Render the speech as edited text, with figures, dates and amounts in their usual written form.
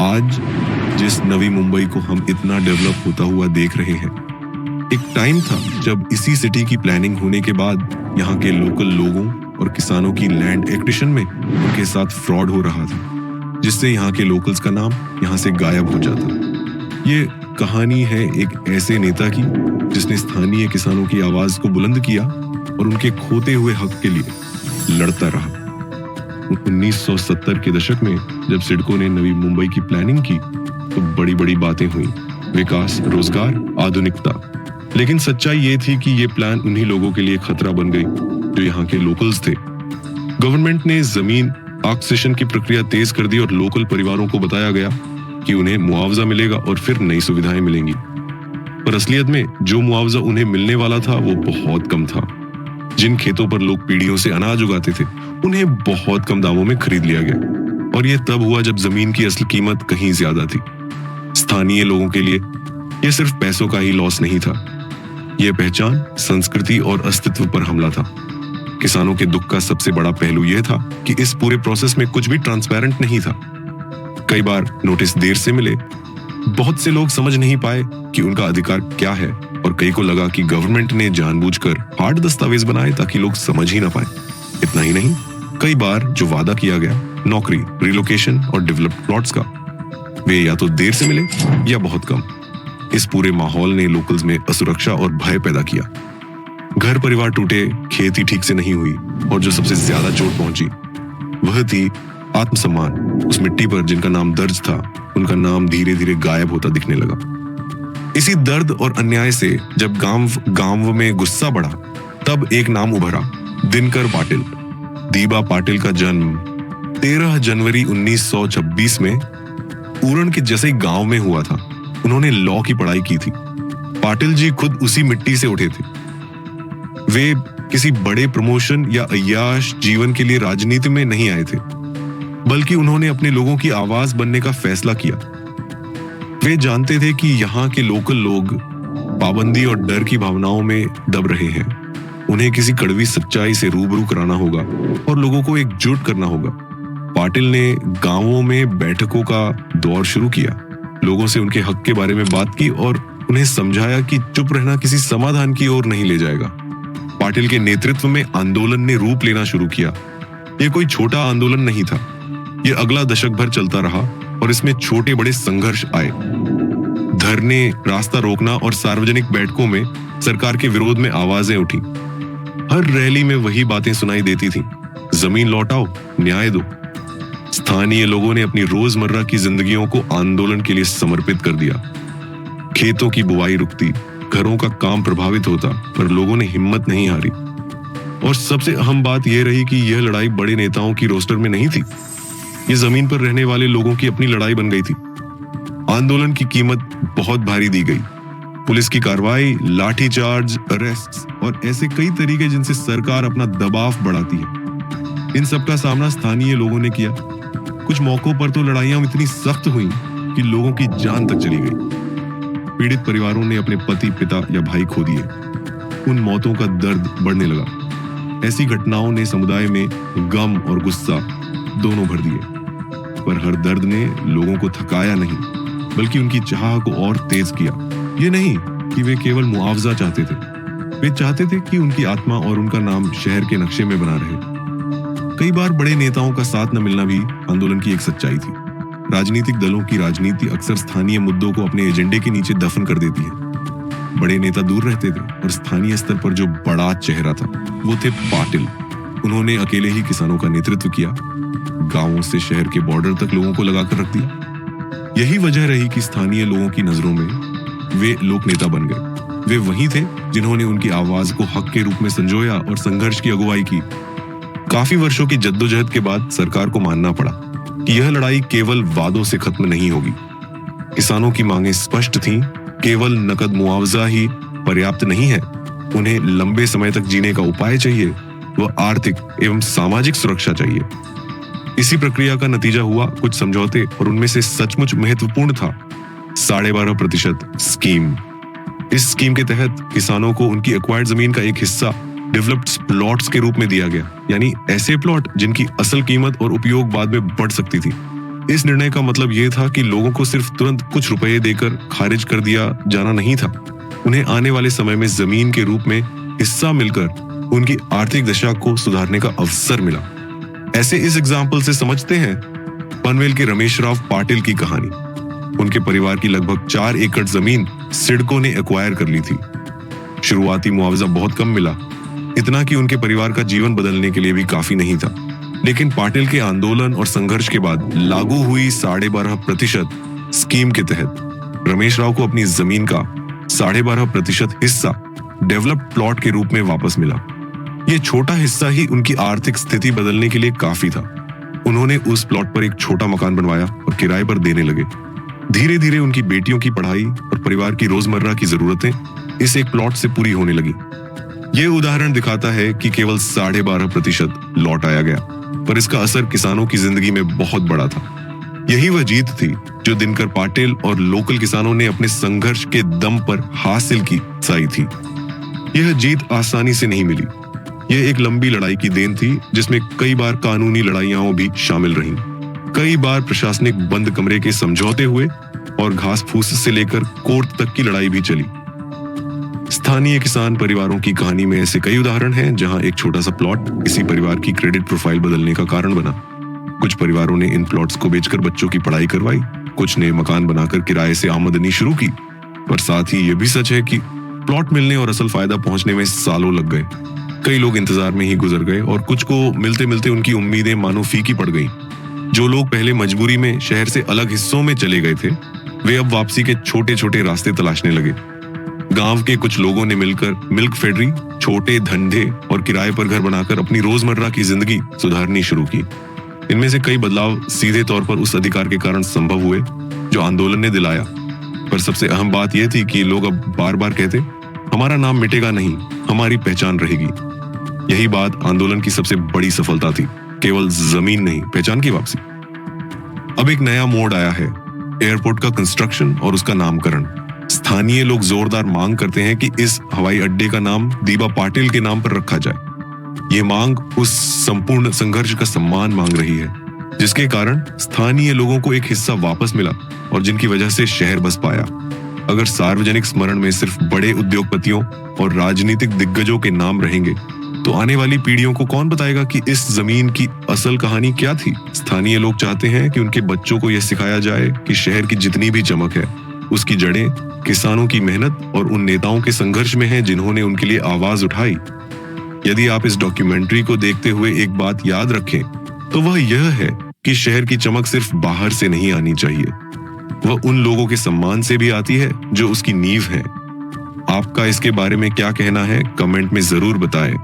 आज जिस नवी मुंबई को हम इतना डेवलप होता हुआ देख रहे हैं, एक टाइम था जब इसी सिटी की प्लानिंग होने के बाद यहाँ के लोकल लोगों और किसानों की लैंड एक्विजिशन में उनके साथ फ्रॉड हो रहा था, जिससे यहाँ के लोकल्स का नाम यहाँ से गायब हो जाता। ये कहानी है एक ऐसे नेता की जिसने स्थानीय किसानों की आवाज को बुलंद किया और उनके खोते हुए हक के लिए लड़ता रहा। 1970 के दशक में जब सिडको ने नवी मुंबई की प्लानिंग की तो बड़ी बड़ी बातें हुई, विकास, रोजगार, आधुनिकता। लेकिन सच्चाई ये थी कि ये प्लान उन्हीं लोगों के लिए खतरा बन गई जो यहाँ के लोकल्स थे। गवर्नमेंट ने जमीन एक्विजिशन की प्रक्रिया तेज कर दी और लोकल परिवारों को बताया गया कि उन्हें मुआवजा मिलेगा और फिर नई सुविधाएं मिलेंगी। पर असलियत में जो मुआवजा उन्हें मिलने वाला था वो बहुत कम था। जिन खेतों पर लोग पीढ़ियों से अनाज उगाते थे उन्हें बहुत कम दामों में खरीद लिया गया, और यह तब हुआ जब जमीन की असली कीमत कहीं ज्यादा थी। स्थानीय लोगों के लिए यह सिर्फ पैसों का ही लॉस नहीं था, यह पहचान, संस्कृति और अस्तित्व पर हमला था। किसानों के दुख का सबसे बड़ा पहलू यह था कि इस पूरे प्रोसेस में कुछ भी ट्रांसपेरेंट नहीं था। कई बार नोटिस देर से मिले, बहुत से लोग समझ नहीं पाए कि उनका अधिकार क्या है, और कई को लगा कि गवर्नमेंट ने जानबूझकर हार्ड दस्तावेज बनाए ताकि लोग समझ ही ना पाए। इतना ही नहीं, कई बार जो वादा किया गया, नौकरी, रिलोकेशन और डेवलप्ड प्लॉट्स का, वे या तो देर से मिले या बहुत कम। इस पूरे माहौल ने लोकल्स में असुरक्षा और भय पैदा किया। घर परिवार टूटे, खेती ठीक से नहीं हुई, और जो सबसे ज्यादा चोट पहुंची वह थी आत्मसम्मान। उस मिट्टी पर जिनका नाम दर्ज था, उनका नाम धीरे धीरे गायब होता दिखने लगा। इसी दर्द और अन्याय से जब गांव में गुस्सा बढ़ा, तब एक नाम उभरा, दिनकर पाटिल। दीबा पाटिल का जन्म 13 जनवरी 1926 में उरण के जैसे गांव में हुआ था। उन्होंने लॉ की पढ़ाई की थी। पाटिल जी खुद उसी मिट्टी से उठे थे। वे किसी बड़े प्रमोशन या अय्याश जीवन के लिए राजनीति में नहीं आए थे, बल्कि उन्होंने अपने लोगों की आवाज बनने का फैसला किया। वे जानते थे कि यहाँ के लोकल लोग पाबंदी और डर की भावनाओं में दब रहे हैं। उन्हें किसी कड़वी सच्चाई से रूबरू कराना होगा और लोगों को एकजुट करना होगा। पाटिल ने गांवों में बैठकों का दौर शुरू किया, लोगों से उनके हक के बारे में बात की और उन्हें समझाया कि चुप रहना किसी समाधान की ओर नहीं ले जाएगा। पाटिल के नेतृत्व में आंदोलन ने रूप लेना शुरू किया। यह कोई छोटा आंदोलन नहीं था, यह अगला दशक भर चलता रहा और इसमें छोटे बड़े संघर्ष आए। धरने, रास्ता रोकना और सार्वजनिक बैठकों में सरकार के विरोध में आवाजें उठी। हर रैली में वही बातें सुनाई देती थीं, जमीन लौटाओ, न्याय दो। स्थानीय लोगों ने अपनी रोजमर्रा की जिंदगियों को आंदोलन के लिए समर्पित कर दिया। खेतों की बुवाई रुकती, घरों का काम प्रभावित होता, पर लोगों ने हिम्मत नहीं हारी। और सबसे अहम बात यह रही कि यह लड़ाई बड़े नेताओं की रोस्टर में नहीं थी, ये जमीन पर रहने वाले लोगों की अपनी लड़ाई बन गई थी। आंदोलन की कीमत बहुत भारी दी गई। पुलिस की कार्रवाई, लाठीचार्ज, अरेस्ट और ऐसे कई तरीके जिनसे सरकार अपना दबाव बढ़ाती है, इन सब का सामना स्थानीय लोगों ने किया। कुछ मौकों पर तो लड़ाइयां इतनी सख्त हुई कि लोगों की जान तक चली गई। पीड़ित परिवारों ने अपने पति, पिता या भाई खो दिए। उन मौतों का दर्द बढ़ने लगा। ऐसी घटनाओं ने समुदाय में गम और गुस्सा दोनों भर दिए। पर हर दर्द ने लोगों को थकाया नहीं, बल्कि उनकी चाह को और तेज किया। ये नहीं कि वे केवल मुआवजा चाहते थे, वे चाहते थे कि उनकी आत्मा और उनका नाम शहर के नक्शे में बना रहे। कई बार बड़े नेताओं का साथ न मिलना भी आंदोलन की एक सच्चाई थी। राजनीतिक दलों की राजनीति अक्सर स्थानीय मुद्दों को अपने एजेंडे के नीचे दफन कर देती है। बड़े नेता दूर रहते थे और स्थानीय स्तर पर जो बड़ा चेहरा था वो थे पाटिल। उन्होंने अकेले ही किसानों का नेतृत्व किया, गांवों से शहर के बॉर्डर तक लोगों को लगाकर रख दिया। यही वजह रही कि स्थानीय लोगों की नजरों में वे लोक नेता बन गए। वे वही थे जिन्होंने उनकी आवाज को हक के रूप में संजोया और संघर्ष की अगुवाई की। काफी वर्षों की जद्दोजहद के बाद सरकार को मानना पड़ा कि यह लड़ाई केवल वादों से खत्म नहीं होगी। किसानों की मांगें स्पष्ट थीं, केवल नकद मुआवजा ही पर्याप्त नहीं है। उन्हें लंबे समय तक जीने का उपाय चाहिए, वह आर्थिक एवं सामाजिक सुरक्षा चाहिए। इसी प्रक्रिया का नतीजा हुआ कुछ समझौते, और उनमें से सचमुच महत्वपूर्ण था 12.5% स्कीम। इस स्कीम के तहत किसानों को उनकी एक्वायर्ड जमीन का एक हिस्सा डेवलप्ड प्लॉट्स के रूप में दिया गया, यानी ऐसे प्लॉट जिनकी असल कीमत और उपयोग बाद में बढ़ सकती थी। इस निर्णय का मतलब यह था कि लोगों को सिर्फ तुरंत कुछ रुपए देकर खारिज कर दिया जाना नहीं था। उन्हें आने वाले समय में जमीन के रूप में हिस्सा मिलकर उनकी आर्थिक दशा को सुधारने का अवसर मिला। ऐसे इस एग्जाम्पल से समझते हैं पनवेल के रमेश राव पाटिल की कहानी। उनके परिवार की लगभग 4 एकड़ जमीन सिडको ने एक्वायर कर ली थी। शुरुआती मुआवजा बहुत कम मिला, इतना कि उनके परिवार का जीवन बदलने के लिए भी काफी नहीं था। लेकिन पाटिल के आंदोलन और संघर्ष के बाद लागू हुई 12.5% स्कीम के तहत रमेश राव को अपनी जमीन का 12.5% हिस्सा डेवलप्ड प्लॉट के रूप में वापस मिला। यह छोटा हिस्सा ही उनकी आर्थिक स्थिति बदलने के लिए काफी था। उन्होंने उस प्लॉट पर एक छोटा मकान बनवाया और किराए पर देने लगे। धीरे धीरे उनकी बेटियों की पढ़ाई और परिवार की रोजमर्रा की जरूरतें इस एक प्लॉट से पूरी होने लगी। यह उदाहरण दिखाता है कि केवल 12.5% लौट आया गया, पर इसका असर किसानों की जिंदगी में बहुत बड़ा था। यही वह जीत थी जो दिनकर पाटिल और लोकल किसानों ने अपने संघर्ष के दम पर हासिल की साई थी। यह जीत आसानी से नहीं मिली। यह एक लंबी लड़ाई की देन थी, जिसमें कई बार कानूनी लड़ाइयां भी शामिल रहीं। कई बार प्रशासनिक बंद कमरे के समझौते हुए और घास फूस से लेकर कोर्ट तक की लड़ाई भी चली। स्थानीय किसान परिवारों की कहानी में ऐसे कई उदाहरण हैं जहां एक छोटा सा प्लॉट किसी परिवार की क्रेडिट प्रोफाइल बदलने का कारण बना। कुछ परिवारों ने इन प्लॉट्स को बेचकर बच्चों की पढ़ाई करवाई, कुछ ने मकान बनाकर किराए से आमदनी शुरू की। पर साथ ही यह भी सच है कि प्लॉट मिलने और असल फायदा पहुंचने में सालों लग गए। कई लोग इंतजार में ही गुजर गए और कुछ को मिलते मिलते उनकी उम्मीदें मानो फीकी पड़ गई। जो लोग पहले मजबूरी में शहर से अलग हिस्सों में चले गए थे, वे अब वापसी के छोटे छोटे रास्ते तलाशने लगे। गांव के कुछ लोगों ने मिलकर मिल्क फैक्ट्री, छोटे धंधे और किराए पर घर बनाकर अपनी रोजमर्रा की जिंदगी सुधारनी शुरू की। इनमें से कई बदलाव सीधे तौर पर उस अधिकार के कारण संभव हुए जो आंदोलन ने दिलाया। पर सबसे अहम बात यह थी कि लोग अब बार बार कहते, हमारा नाम मिटेगा नहीं, हमारी पहचान रहेगी। यही बात आंदोलन की सबसे बड़ी सफलता थी, केवल जमीन नहीं, पहचान की वापसी। अब एक नया मोड़ आया है, एयरपोर्ट का कंस्ट्रक्शन और उसका नामकरण। स्थानीय लोग जोरदार मांग करते हैं कि इस हवाई अड्डे का नाम दीबा पाटिल के नाम पर रखा जाए। ये मांग उस संपूर्ण संघर्ष का सम्मान मांग रही है, जिसके कारण स्थानीय लोगों को एक हिस्सा वापस मिला और जिनकी वजह से शहर बस पाया। अगर सार्वजनिक स्मरण में सिर्फ बड़े उद्योगपतियों और राजनीतिक दिग्गजों के नाम रहेंगे, तो आने वाली पीढ़ियों को कौन बताएगा कि इस जमीन की असल कहानी क्या थी। स्थानीय लोग चाहते हैं कि उनके बच्चों को यह सिखाया जाए कि शहर की जितनी भी चमक है, उसकी जड़ें किसानों की मेहनत और उन नेताओं के संघर्ष में हैं जिन्होंने उनके लिए आवाज उठाई। यदि आप इस डॉक्यूमेंट्री को देखते हुए एक बात याद रखें, तो वह यह है कि शहर की चमक सिर्फ बाहर से नहीं आनी चाहिए, वह उन लोगों के सम्मान से भी आती है जो उसकी नींव है। आपका इसके बारे में क्या कहना है, कमेंट में जरूर बताएं।